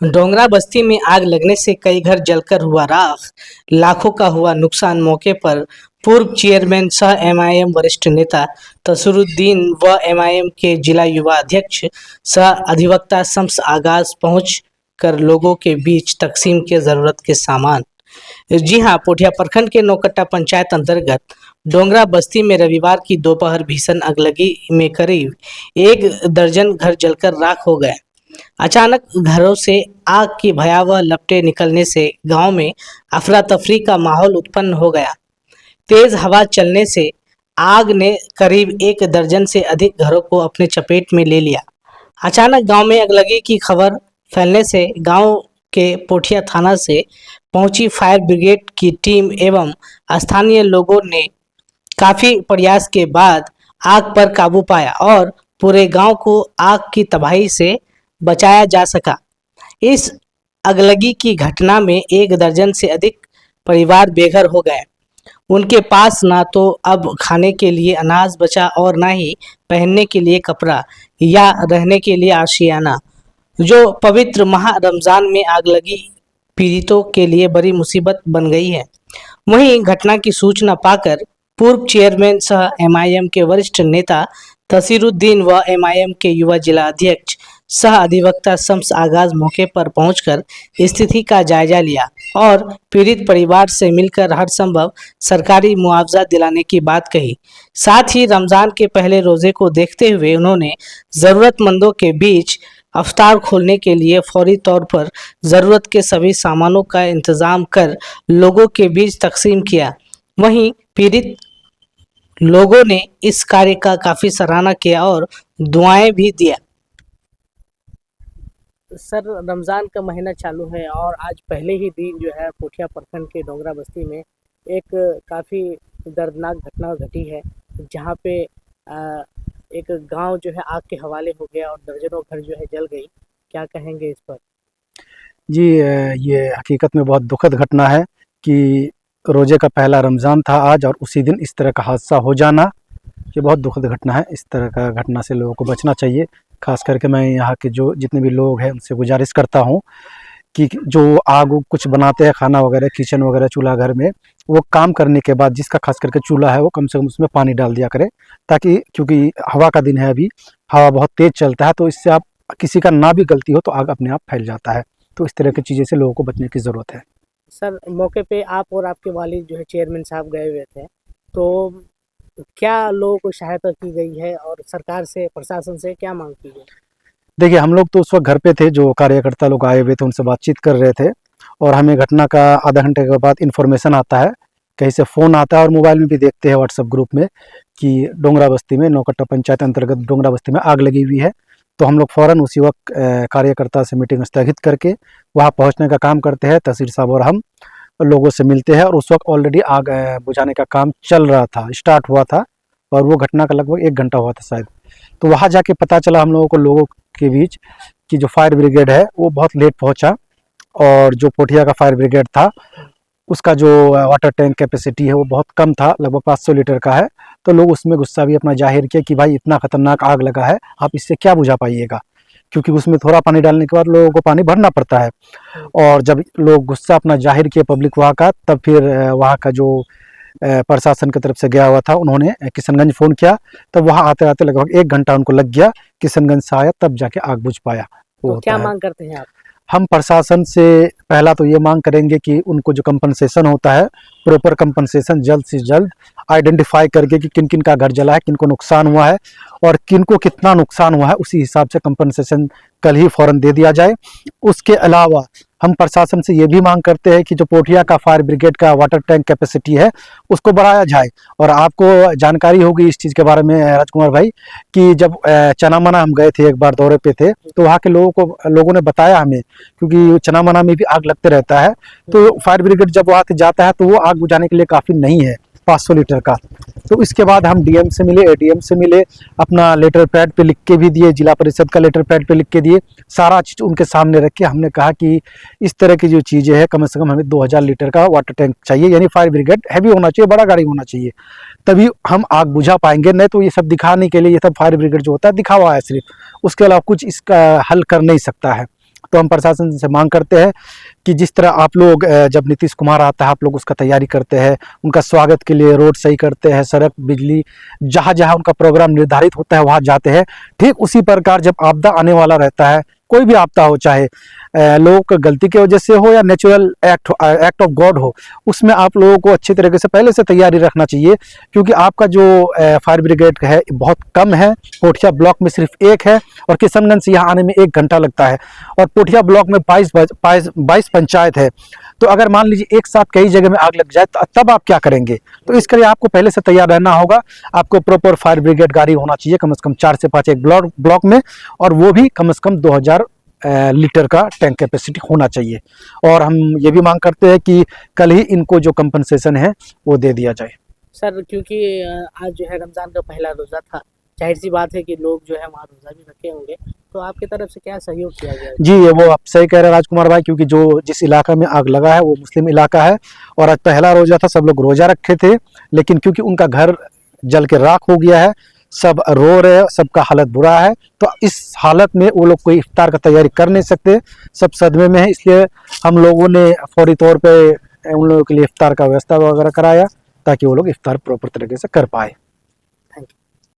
डोंगरा बस्ती में आग लगने से कई घर जलकर हुआ राख, लाखों का हुआ नुकसान। मौके पर पूर्व चेयरमैन सह एमआईएम वरिष्ठ नेता तसरुद्दीन व एमआईएम के जिला युवा अध्यक्ष सह अधिवक्ता शम्स आगाज पहुंच कर लोगों के बीच तकसीम के जरूरत के सामान। जी हां, पोठिया प्रखंड के नौकट्टा पंचायत अंतर्गत डोंगरा बस्ती में रविवार की दोपहर भीषण अगलगी में करीब 1 दर्जन घर जलकर राख हो गए। अचानक घरों से आग की भयावह लपटें निकलने से गांव में अफरा तफरी का माहौल उत्पन्न हो गया। तेज हवा चलने से आग ने करीब 1 दर्जन से अधिक घरों को अपने चपेट में ले लिया। अचानक गांव में अगलगी की खबर फैलने से गांव के पोठिया थाना से पहुंची फायर ब्रिगेड की टीम एवं स्थानीय लोगों ने काफी प्रयास के बाद आग पर काबू पाया और पूरे गांव को आग की तबाही से बचाया जा सका। इस अगलगी की घटना में 1 दर्जन से अधिक परिवार बेघर हो गए। उनके पास ना तो अब खाने के लिए अनाज बचा और ना ही पहनने के लिए कपड़ा या रहने के लिए आशियाना। जो पवित्र माह रमजान में आग लगी पीड़ितों के लिए बड़ी मुसीबत बन गई है। वहीं घटना की सूचना पाकर पूर्व चेयरमैन सह एमआईएम के वरिष्ठ नेता तसीरुद्दीन व एमआईएम के युवा जिला अध्यक्ष सह अधिवक्ता शम्स आगाज मौके पर पहुंचकर स्थिति का जायजा लिया और पीड़ित परिवार से मिलकर हर संभव सरकारी मुआवजा दिलाने की बात कही। साथ ही रमजान के पहले रोजे को देखते हुए उन्होंने जरूरतमंदों के बीच अफ्तार खोलने के लिए फौरी तौर पर जरूरत के सभी सामानों का इंतजाम कर लोगों के बीच तकसीम किया। वहीं पीड़ित लोगों ने इस कार्य का काफी सराहना किया और दुआएं भी दिया। सर, रमज़ान का महीना चालू है और आज पहले ही दिन जो है पोठिया प्रखंड के डोंगरा बस्ती में एक काफ़ी दर्दनाक घटना घटी है, जहां पे एक गांव जो है आग के हवाले हो गया और दर्जनों घर जो है जल गई। क्या कहेंगे इस पर? जी, ये हकीकत में बहुत दुखद घटना है कि रोज़े का पहला रमज़ान था आज और उसी दिन इस तरह का हादसा हो जाना, ये बहुत दुखद घटना है। इस तरह का घटना से लोगों को बचना चाहिए। ख़ास करके मैं यहाँ के जो जितने भी लोग हैं उनसे गुजारिश करता हूँ कि जो आग कुछ बनाते हैं, खाना वगैरह, किचन वगैरह, चूल्हा घर में, वो काम करने के बाद जिसका खास करके चूल्हा है वो कम से कम उसमें पानी डाल दिया करें, ताकि क्योंकि हवा का दिन है, अभी हवा बहुत तेज़ चलता है, तो इससे आप किसी का ना भी गलती हो तो आग अपने आप फैल जाता है। तो इस तरह की चीज़ें से लोगों को बचने की ज़रूरत है। सर, मौके पे आप और आपके वालिद जो है चेयरमैन साहब गए हुए थे, तो क्या लोगों को सहायता की गई है और सरकार से, प्रशासन से क्या मांग की गई? देखिए, हम लोग तो उस वक्त घर पे थे, जो कार्यकर्ता लोग आए हुए थे उनसे बातचीत कर रहे थे और हमें घटना का आधा घंटे के बाद इन्फॉर्मेशन आता है, कहीं से फ़ोन आता है और मोबाइल में भी देखते हैं व्हाट्सएप ग्रुप में कि डोंगरा बस्ती में, नौकट्टा पंचायत अंतर्गत डोंगरा बस्ती में आग लगी हुई है। तो हम लोग फ़ौरन उसी वक्त कार्यकर्ता से मीटिंग स्थगित करके वहाँ पहुँचने का काम करते हैं। तहसील साहब और हम लोगों से मिलते हैं और उस वक्त ऑलरेडी आग बुझाने का काम चल रहा था, स्टार्ट हुआ था और वो घटना का लगभग 1 घंटा हुआ था शायद। तो वहाँ जाके पता चला हम लोगों को, लोगों के बीच, कि जो फायर ब्रिगेड है वो बहुत लेट पहुँचा और जो पोठिया का फायर ब्रिगेड था उसका जो वाटर टैंक कैपेसिटी है वो बहुत कम था, लगभग 500 लीटर का है। तो लोग उसमें गुस्सा भी अपना जाहिर किया कि भाई इतना खतरनाक आग लगा है, आप इससे क्या बुझा पाइएगा, क्योंकि उसमें थोड़ा पानी डालने के बाद लोगों को पानी भरना पड़ता है। और जब लोग गुस्सा अपना जाहिर किए पब्लिक वहाँ का, तब फिर वहाँ का जो प्रशासन की तरफ से गया हुआ था, उन्होंने किशनगंज फ़ोन किया। तब वहाँ आते आते लगभग 1 घंटा उनको लग गया, किशनगंज से आया तब जाके आग बुझ पाया। तो क्या मांग करते हैं आप? हम प्रशासन से पहला तो ये मांग करेंगे कि उनको जो कंपनसेशन होता है, प्रॉपर कंपनसेशन जल्द से जल्द आइडेंटिफाई करके कि किन किन का घर जला है, किनको नुकसान हुआ है और किनको कितना नुकसान हुआ है, उसी हिसाब से कंपनसेशन कल ही फ़ौरन दे दिया जाए। उसके अलावा हम प्रशासन से ये भी मांग करते हैं कि जो पोठिया का फायर ब्रिगेड का वाटर टैंक कैपेसिटी है उसको बढ़ाया जाए। और आपको जानकारी होगी इस चीज़ के बारे में राजकुमार भाई, कि जब चना मना हम गए थे, एक बार दौरे पे थे, तो वहाँ के लोगों ने बताया हमें, क्योंकि चना मना में भी आग लगते रहता है, तो फायर ब्रिगेड जब वहाँ से जाता है तो वो आग बुझाने के लिए काफ़ी नहीं है 500 लीटर का। तो इसके बाद हम डीएम से मिले, एडीएम से मिले, अपना लेटर पैड पे लिख के भी दिए, जिला परिषद का लेटर पैड पे लिख के दिए, सारा चीज़ उनके सामने रख के हमने कहा कि इस तरह की जो चीज़ें हैं, कम से कम हमें 2000 लीटर का वाटर टैंक चाहिए, यानी फायर ब्रिगेड हैवी होना चाहिए, बड़ा गाड़ी होना चाहिए, तभी हम आग बुझा पाएंगे। नहीं तो ये सब दिखाने के लिए, ये सब फायर ब्रिगेड जो होता है दिखावा है सिर्फ, उसके अलावा कुछ इसका हल कर नहीं सकता है। तो हम प्रशासन से मांग करते हैं कि जिस तरह आप लोग जब नीतीश कुमार आता है आप लोग उसका तैयारी करते हैं, उनका स्वागत के लिए रोड सही करते हैं, सड़क, बिजली, जहाँ जहाँ उनका प्रोग्राम निर्धारित होता है वहाँ जाते हैं। ठीक उसी प्रकार जब आपदा आने वाला रहता है, कोई भी आपदा हो, चाहे लोगों की गलती की वजह से हो या नेचुरल एक्ट ऑफ गॉड हो, उसमें आप लोगों को अच्छी तरीके से पहले से तैयारी रखना चाहिए। क्योंकि आपका जो फायर ब्रिगेड है बहुत कम है, पोठिया ब्लॉक में सिर्फ एक है और किशनगंज से यहाँ आने में 1 घंटा लगता है, और पोठिया ब्लॉक में 22 पंचायत है। तो अगर मान लीजिए एक साथ कई जगह में आग लग जाए तो तब आप क्या करेंगे? तो इसके लिए आपको पहले से तैयार रहना होगा। आपको प्रॉपर फायर ब्रिगेड गाड़ी होना चाहिए, कम से कम 4 से 5 एक ब्लॉक में, और वो भी कम से कम 2000 लीटर का टैंक कैपेसिटी होना चाहिए। और हम ये भी मांग करते हैं कि कल ही इनको जो कंपनसेशन है वो दे दिया जाए। सर, क्योंकि आज जो है रमज़ान का पहला रोज़ा था, जाहिर सी बात है कि लोग जो है वहाँ रोज़ा भी रखे होंगे, तो आपकी तरफ से क्या सहयोग किया गया? जी, ये वो आप सही कह रहे हैं राजकुमार भाई, क्योंकि जो जिस इलाका में आग लगा है वो मुस्लिम इलाका है, और आज पहला रोज़ा था, सब लोग रोज़ा रखे थे, लेकिन क्योंकि उनका घर जल के राख हो गया है, सब रो रहे हैं, सबका हालत बुरा है, तो इस हालत में वो लोग कोई इफ्तार का तैयारी कर नहीं सकते, सब सदमे में है। इसलिए हम लोगों ने फौरी तौर पे उन लोगों के लिए इफ्तार का व्यवस्था वगैरह कराया ताकि वो लोग इफ्तार प्रॉपर तरीके से कर पाए।